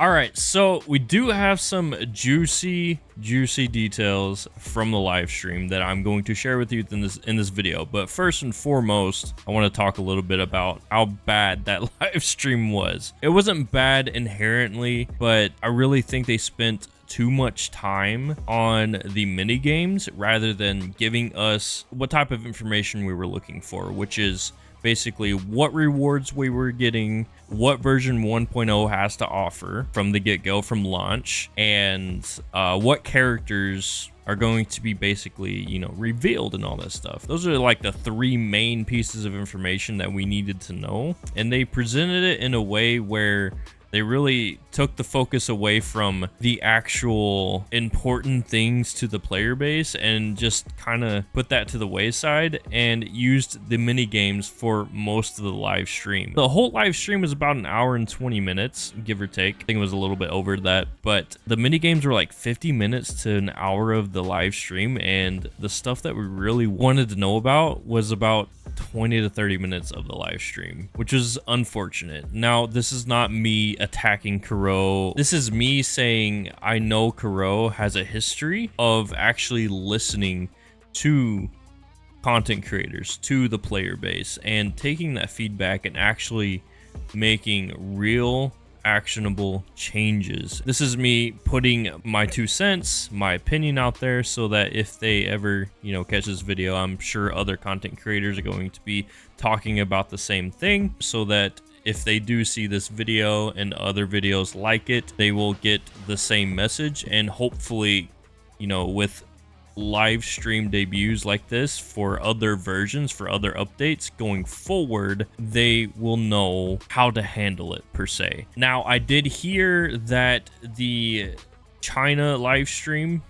All right, so we do have some juicy details from the live stream that I'm going to share with you in this video. But first and foremost, I want to talk a little bit about how bad that live stream was. It wasn't bad inherently, but I really think they spent too much time on the mini games rather than giving us what type of information we were looking for, which is basically what rewards we were getting, what version 1.0 has to offer from the get-go, from launch, and what characters are going to be basically, you know, revealed and all that stuff. Those are like the three main pieces of information that we needed to know, and they presented it in a way where they really took the focus away from the actual important things to the player base and just kind of put that to the wayside and used the mini games for most of the live stream. The whole live stream was about an hour and 20 minutes, give or take. I think it was a little bit over that, but the mini games were like 50 minutes to an hour of the live stream, and the stuff that we really wanted to know about was about 20 to 30 minutes of the live stream, which is unfortunate. Now, this is not me attacking Kuro. This is me saying I know Kuro has a history of actually listening to content creators, to the player base, and taking that feedback and actually making real actionable changes. This is me putting my 2 cents, my opinion out there, so that if they ever, you know, catch this video, I'm sure other content creators are going to be talking about the same thing, so that if they do see this video and other videos like it, they will get the same message. And hopefully, you know, with live stream debuts like this for other versions, for other updates going forward, they will know how to handle it per se. Now, I did hear that the China live stream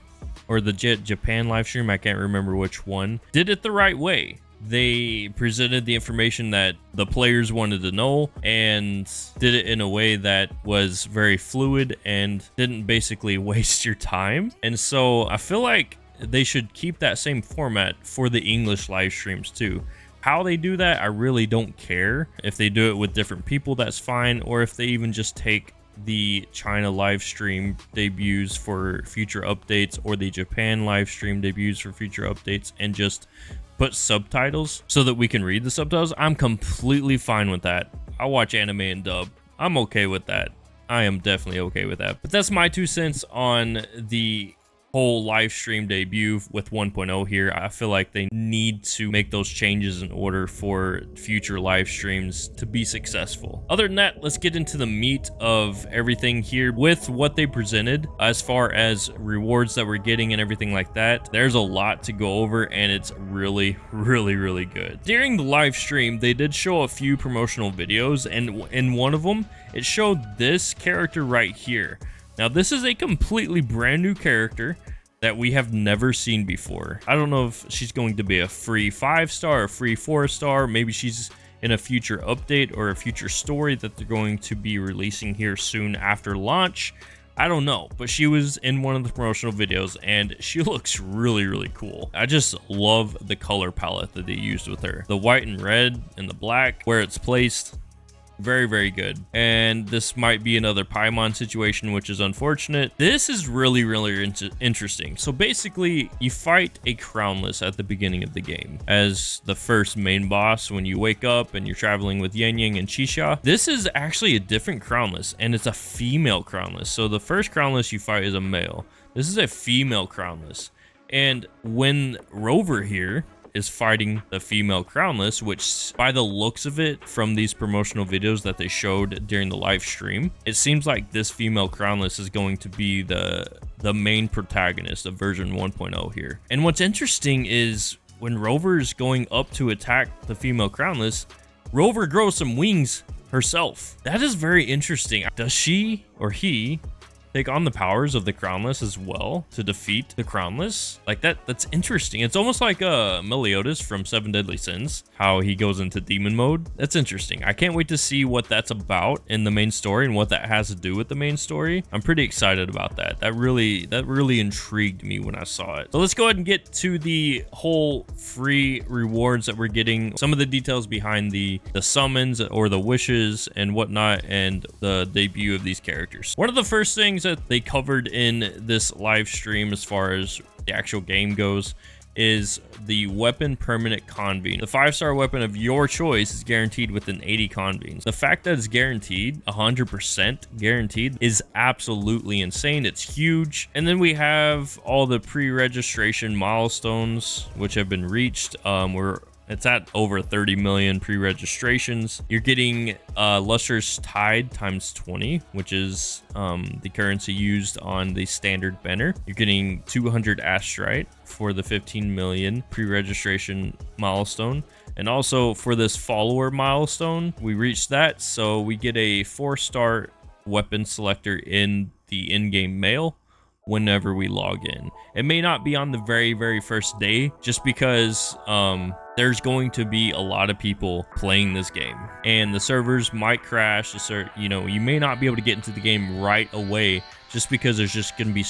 or the Japan live stream, I can't remember which one, did it the right way. They presented the information that the players wanted to know and did it in a way that was very fluid and didn't basically waste your time. And so I feel like they should keep that same format for the English live streams too. How they do that, I really don't care. If they do it with different people, that's fine. Or if they even just take the China live stream debuts for future updates or the Japan live stream debuts for future updates and just put subtitles so that we can read the subtitles, I'm completely fine with that. I watch anime and dub. I'm okay with that. I am definitely okay with that. But that's my 2 cents on the whole live stream debut with 1.0 here. I feel like they need to make those changes in order for future live streams to be successful. Other than that, let's get into the meat of everything here with what they presented as far as rewards that we're getting and everything like that. There's a lot to go over, and it's really good. During the live stream, they did show a few promotional videos, and in one of them, it showed this character right here. Now, this is a completely brand new character that we have never seen before. I don't know if she's going to be a free 5-star or free 4-star. Maybe she's in a future update or a future story that they're going to be releasing here soon after launch. I don't know, but she was in one of the promotional videos and she looks really cool. I just love the color palette that they used with her. The white and red and the black, where it's placed, very good. And this might be another Paimon situation, which is unfortunate. This is really interesting. So basically, you fight a crownless at the beginning of the game as the first main boss when you wake up and you're traveling with Yang Yang and Chisha. This is actually a different crownless, and it's a female crownless. So the first crownless you fight is a male. This is a female crownless. And when Rover here is fighting the female crownless, which by the looks of it from these promotional videos that they showed during the live stream, it seems like this female crownless is going to be the main protagonist of version 1.0 here. And what's interesting is when Rover is going up to attack the female crownless, Rover grows some wings herself. That is very interesting. Does she or he take on the powers of the Crownless as well to defeat the Crownless. Like that's interesting. It's almost like Meliodas from Seven Deadly Sins, how he goes into demon mode. That's interesting. I can't wait to see what that's about in the main story and what that has to do with the main story. I'm pretty excited about that. That really intrigued me when I saw it. So let's go ahead and get to the whole free rewards that we're getting, some of the details behind the summons or the wishes and whatnot, and the debut of these characters. One of the first things that they covered in this live stream as far as the actual game goes is the weapon permanent convene. The 5-star weapon of your choice is guaranteed within 80 convenes. The fact that it's guaranteed, 100% guaranteed, is absolutely insane. It's huge. And then we have all the pre-registration milestones which have been reached. It's at over 30 million pre-registrations. You're getting Lustrous Tide times 20, which is the currency used on the standard banner. You're getting 200 Astrite for the 15 million pre-registration milestone. And also for this follower milestone, we reached that. So we get a 4-star weapon selector in the in-game mail whenever we log in. It may not be on the very first day, just because there's going to be a lot of people playing this game and the servers might crash. You know, you may not be able to get into the game right away just because there's just going to be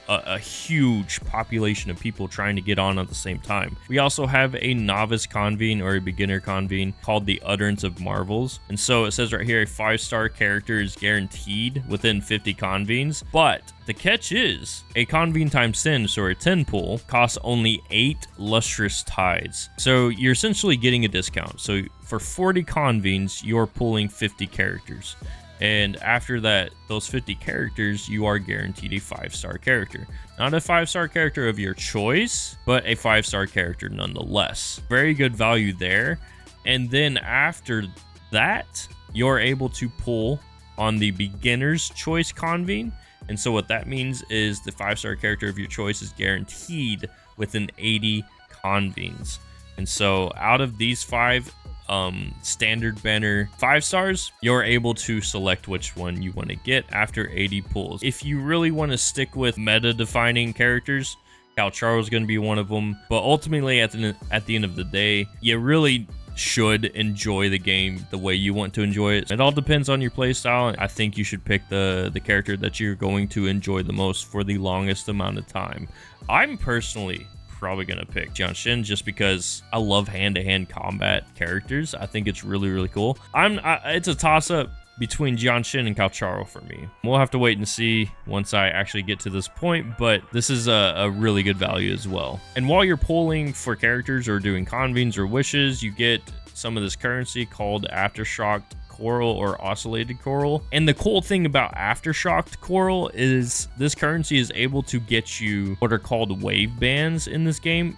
a huge population of people trying to get on at the same time. We also have a novice convene or a beginner convene called the Utterance of Marvels. And so it says right here, a 5-star character is guaranteed within 50 convenes. But the catch is a convene times 10, so a 10 pull, costs only 8 lustrous tides. So you're essentially getting a discount. So for 40 convenes, you're pulling 50 characters. And after that, those 50 characters, you are guaranteed a 5-star character. Not a 5-star character of your choice, but a 5-star character nonetheless. Very good value there. And then after that, you're able to pull on the beginner's choice convene. And so what that means is the 5-star character of your choice is guaranteed within 80 convenes. And so out of these 5 standard banner 5 stars, you're able to select which one you want to get after 80 pulls. If you really want to stick with meta defining characters, Calcharo is going to be one of them. But ultimately at the end of the day, you really should enjoy the game the way you want to enjoy it. It all depends on your playstyle. I think you should pick the character that you're going to enjoy the most for the longest amount of time. I'm personally probably gonna pick Jian Shin just because I love hand-to-hand combat characters. I think it's really cool. It's a toss-up between Jian Shin and Calcharo for me. We'll have to wait and see once I actually get to this point, but this is a really good value as well. And while you're pulling for characters or doing convenes or wishes, you get some of this currency called Aftershocked Coral or Oscillated Coral. And the cool thing about Aftershocked Coral is this currency is able to get you what are called wave bands in this game,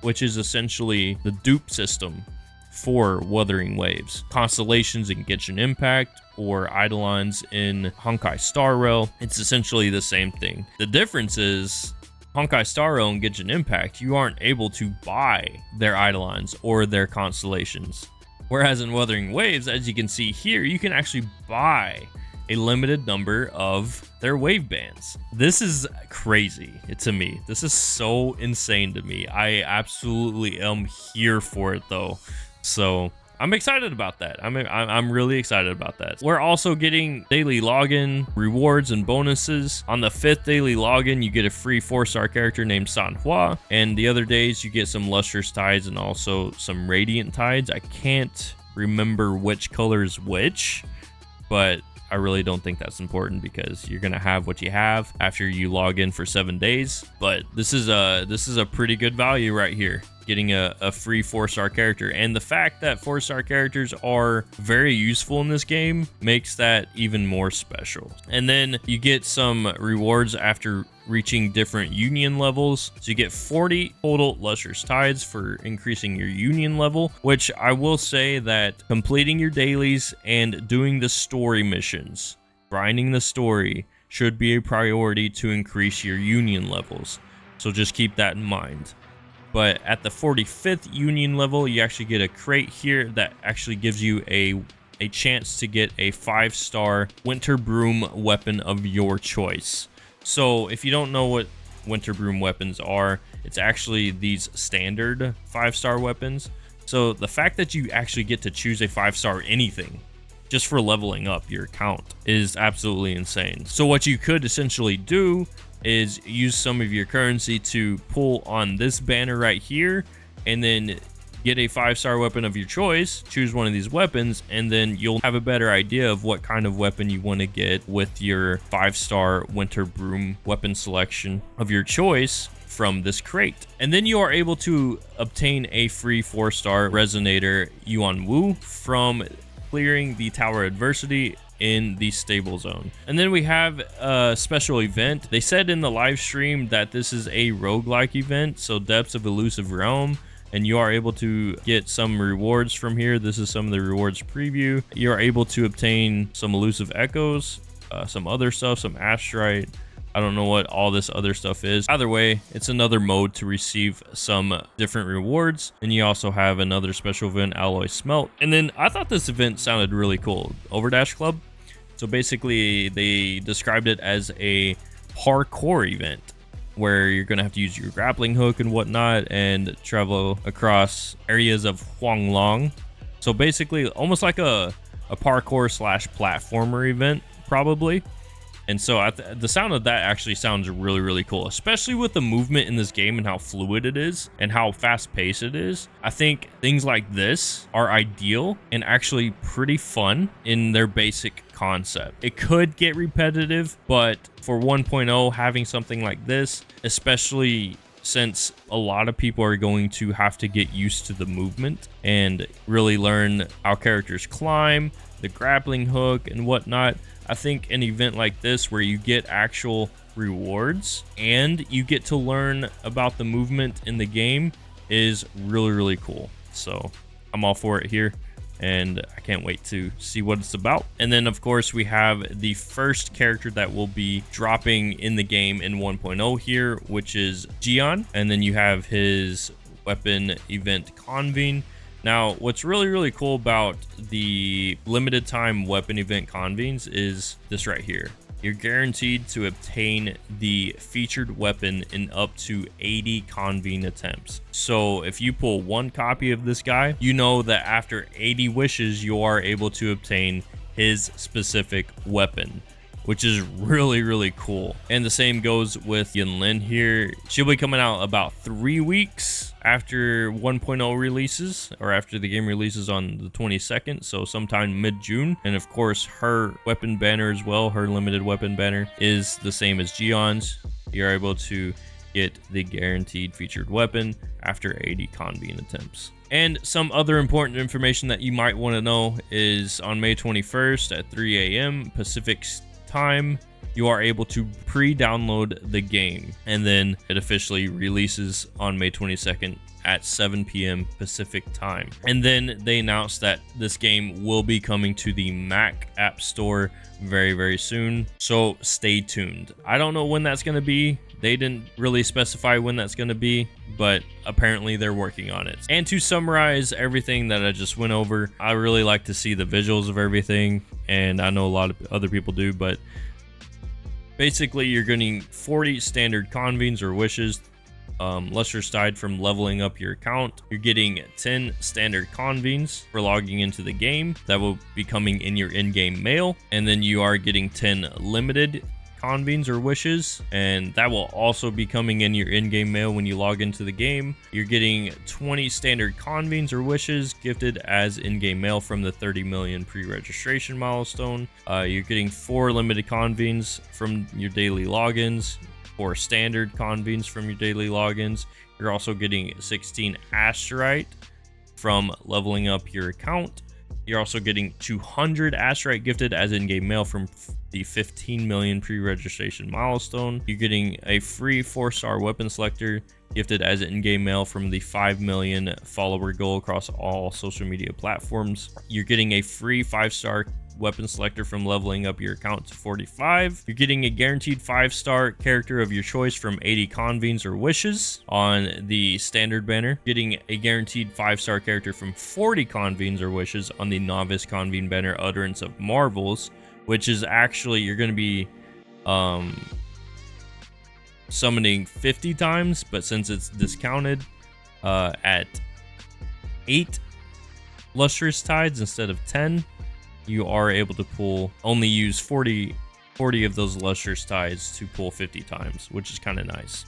which is essentially the dupe system for Wuthering waves. Constellations in Genshin Impact or Eidolons in Honkai Star Rail, it's essentially the same thing. The difference is Honkai Star Rail and Genshin Impact, you aren't able to buy their Eidolons or their constellations. Whereas in Wuthering Waves, as you can see here, you can actually buy a limited number of their wave bands. This is crazy to me. This is so insane to me. I absolutely am here for it though. So I'm excited about that. I'm really excited about that. We're also getting daily login rewards and bonuses. On the 5th daily login, you get a free 4-star character named Sanhua. And the other days, you get some lustrous tides and also some radiant tides. I can't remember which color is which, but I really don't think that's important because you're gonna have what you have after you log in for 7 days. But this is a pretty good value right here, getting a free 4-star character. And the fact that 4-star characters are very useful in this game makes that even more special. And then you get some rewards after reaching different union levels. So you get 40 total lustrous tides for increasing your union level, which I will say that completing your dailies and doing the story missions, grinding the story, should be a priority to increase your union levels. So just keep that in mind. But at the 45th union level, you actually get a crate here that actually gives you a chance to get a 5-star Winter Broom weapon of your choice. So if you don't know what Winter Broom weapons are, it's actually these standard 5-star weapons. So the fact that you actually get to choose a 5-star anything just for leveling up your account is absolutely insane. So what you could essentially do is use some of your currency to pull on this banner right here, and then get a 5-star weapon of your choice, choose one of these weapons, and then you'll have a better idea of what kind of weapon you want to get with your 5-star Winter Broom weapon selection of your choice from this crate. And then you are able to obtain a free 4-star Resonator Yuan Wu from clearing the Tower Adversity in the stable zone. And then we have a special event. They said in the live stream that this is a roguelike event, so Depths of Elusive Realm, and you are able to get some rewards from here. This is some of the rewards preview. You are able to obtain some elusive echoes, some other stuff, some astrite. I don't know what all this other stuff is. Either way, it's another mode to receive some different rewards. And you also have another special event, Alloy Smelt. And then I thought this event sounded really cool. Overdash Club. So basically they described it as a parkour event, where you're going to have to use your grappling hook and whatnot and travel across areas of Huanglong. So basically almost like a parkour slash platformer event, probably. And so the sound of that actually sounds really, really cool, especially with the movement in this game and how fluid it is and how fast paced it is. I think things like this are ideal and actually pretty fun in their basic concept. It could get repetitive, but for 1.0, having something like this, especially since a lot of people are going to have to get used to the movement and really learn how characters climb, the grappling hook and whatnot, I think an event like this where you get actual rewards and you get to learn about the movement in the game is really, really cool. So I'm all for it here, and I can't wait to see what it's about. And then of course we have the first character that will be dropping in the game in 1.0 here, which is Gion. And then you have his weapon event Convene. Now, what's really, really cool about the limited time weapon event convenes is this right here. You're guaranteed to obtain the featured weapon in up to 80 convene attempts. So if you pull one copy of this guy, you know that after 80 wishes, you are able to obtain his specific weapon, which is really, really cool. And the same goes with Yunlin here. She'll be coming out about 3 weeks after 1.0 releases, or after the game releases on the 22nd, so sometime mid-June. And of course, her weapon banner as well, her limited weapon banner, is the same as Gion's. You're able to get the guaranteed featured weapon after 80 convene attempts. And some other important information that you might want to know is on May 21st at 3 a.m. Pacific time, you are able to pre-download the game, and then it officially releases on May 22nd at 7 p.m. Pacific time. And then they announced that this game will be coming to the Mac App Store very, very soon, so stay tuned. I don't know when that's going to be. They didn't really specify when that's going to be, but apparently they're working on it. And to summarize everything that I just went over, I really like to see the visuals of everything, and I know a lot of other people do, but basically you're getting 40 standard convenes or wishes, Luster's Tide from leveling up your account. You're getting 10 standard convenes for logging into the game that will be coming in your in-game mail, and then you are getting 10 limited convenes or wishes, and that will also be coming in your in-game mail when you log into the game. You're getting 20 standard convenes or wishes gifted as in-game mail from the 30 million pre-registration milestone. You're getting 4 limited convenes from your daily logins, 4 standard convenes from your daily logins. You're also getting 16 astrite from leveling up your account. You're also getting 200 astrite gifted as in-game mail from the 15 million pre-registration milestone. You're getting a free 4-star weapon selector gifted as in-game mail from the 5 million follower goal across all social media platforms. You're getting a free 5-star weapon selector from leveling up your account to 45. You're getting a guaranteed 5-star character of your choice from 80 convenes or wishes on the standard banner. Getting a guaranteed 5-star character from 40 convenes or wishes on the novice convene banner, Utterance of Marvels, which is actually, you're going to be summoning 50 times, but since it's discounted at 8 lustrous tides instead of 10, you are able to only use 40 of those lustrous tides to pull 50 times, which is kind of nice.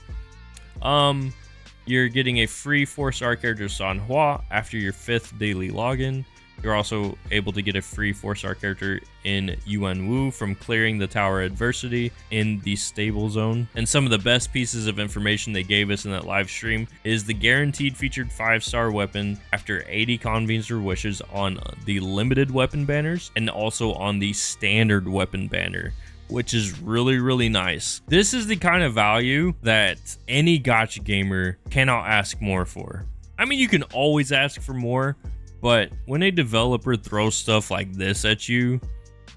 You're getting a free 4-star character San Hua after your 5th daily login. You're also able to get a free 4-star character in Yuan Wu from clearing the tower adversity in the stable zone. And some of the best pieces of information they gave us in that live stream is the guaranteed featured 5-star weapon after 80 convenes or wishes on the limited weapon banners and also on the standard weapon banner, which is really nice. This is the kind of value that any gacha gamer cannot ask more for. I mean, you can always ask for more, but when a developer throws stuff like this at you,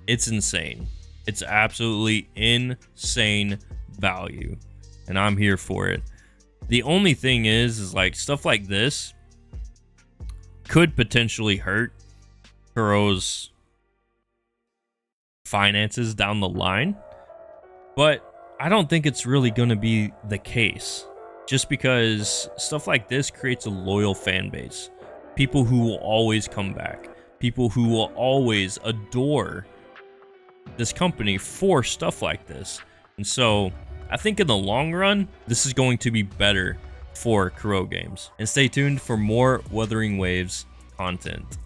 it's insane. It's absolutely insane value, and I'm here for it. The only thing is like stuff like this could potentially hurt Kuro's finances down the line, but I don't think it's really going to be the case, just because stuff like this creates a loyal fan base. People who will always come back. People who will always adore this company for stuff like this. And so I think in the long run, this is going to be better for Kuro Games. And stay tuned for more Wuthering Waves content.